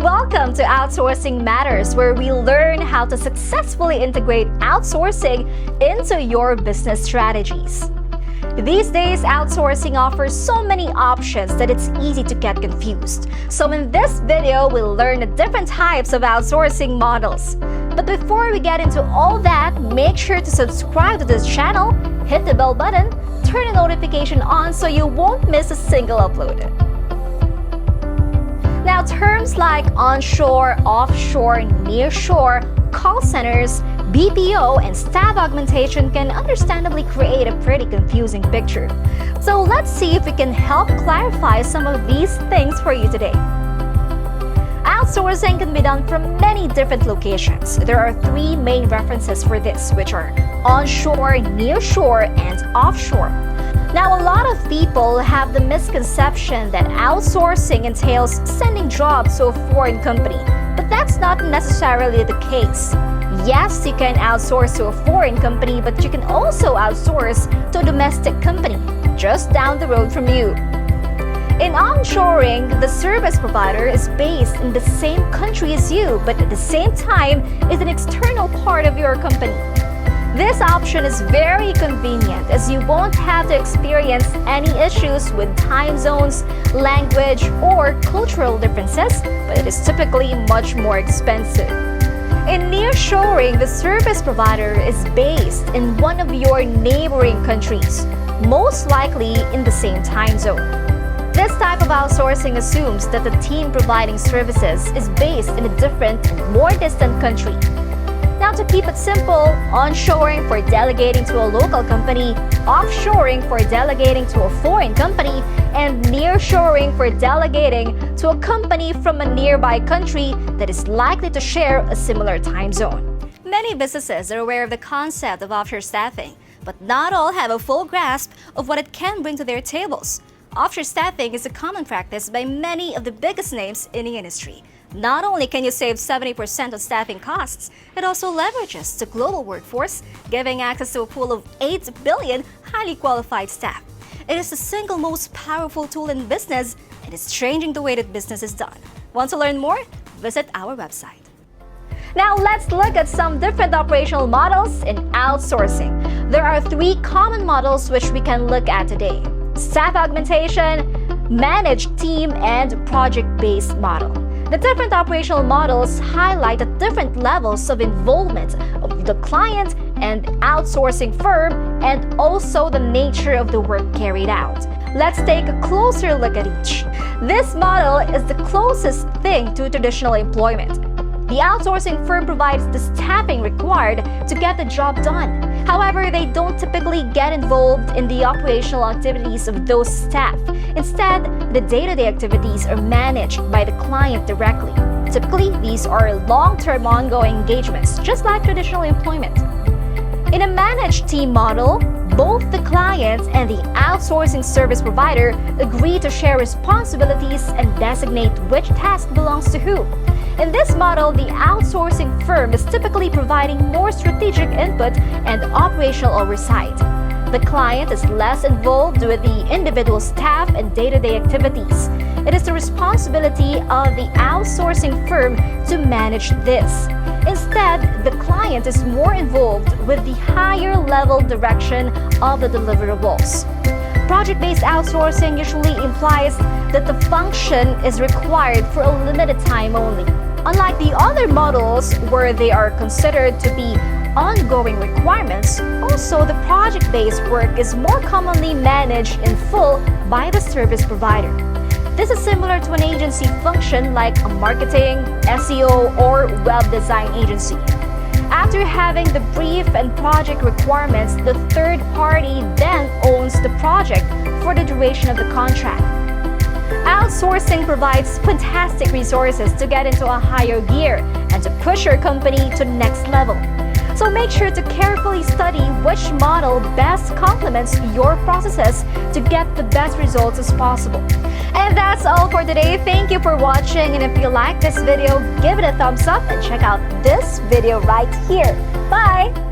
Welcome to Outsourcing Matters, where we learn how to successfully integrate outsourcing into your business strategies. These days, outsourcing offers so many options that it's easy to get confused. So in this video, we'll learn the different types of outsourcing models. But before we get into all that, make sure to subscribe to this channel, hit the bell button, turn the notification on so you won't miss a single upload. Now, terms like onshore, offshore, nearshore, call centers, BPO, and staff augmentation can understandably create a pretty confusing picture. So let's see if we can help clarify some of these things for you today. Outsourcing can be done from many different locations. There are three main references for this, which are onshore, nearshore, and offshore. Now, a lot of people have the misconception that outsourcing entails sending jobs to a foreign company, but that's not necessarily the case. Yes, you can outsource to a foreign company, but you can also outsource to a domestic company just down the road from you. In onshoring, the service provider is based in the same country as you, but at the same time is an external part of your company. This option is very convenient as you won't have to experience any issues with time zones, language, or cultural differences, but it is typically much more expensive. In nearshoring, the service provider is based in one of your neighboring countries, most likely in the same time zone. This type of outsourcing assumes that the team providing services is based in a different and more distant country. Now, to keep it simple, onshoring for delegating to a local company, offshoring for delegating to a foreign company, and nearshoring for delegating to a company from a nearby country that is likely to share a similar time zone. Many businesses are aware of the concept of offshore staffing, but not all have a full grasp of what it can bring to their tables. Offshore staffing is a common practice by many of the biggest names in the industry. Not only can you save 70% on staffing costs, it also leverages the global workforce, giving access to a pool of 8 billion highly qualified staff. It is the single most powerful tool in business and is changing the way that business is done. Want to learn more? Visit our website. Now let's look at some different operational models in outsourcing. There are three common models which we can look at today: staff augmentation, managed team, and project-based model. The different operational models highlight the different levels of involvement of the client and outsourcing firm, and also the nature of the work carried out. Let's take a closer look at each. This model is the closest thing to traditional employment. The outsourcing firm provides the staffing required to get the job done. However, they don't typically get involved in the operational activities of those staff. Instead, the day-to-day activities are managed by the client directly. Typically, these are long-term ongoing engagements, just like traditional employment. In a managed team model, both the client and the outsourcing service provider agree to share responsibilities and designate which task belongs to who. In this model, the outsourcing firm is typically providing more strategic input and operational oversight. The client is less involved with the individual staff and day-to-day activities. It is the responsibility of the outsourcing firm to manage this. Instead, the client is more involved with the higher level direction of the deliverables. Project-based outsourcing usually implies that the function is required for a limited time only. Unlike the other models where they are considered to be ongoing requirements, also the project-based work is more commonly managed in full by the service provider. This is similar to an agency function like a marketing, SEO, or web design agency. After having the brief and project requirements, the third party then owns the project for the duration of the contract. Outsourcing provides fantastic resources to get into a higher gear and to push your company to the next level. So make sure to carefully study which model best complements your processes to get the best results as possible. And that's all for today. Thank you for watching, and if you like this video, give it a thumbs up and check out this video right here. Bye!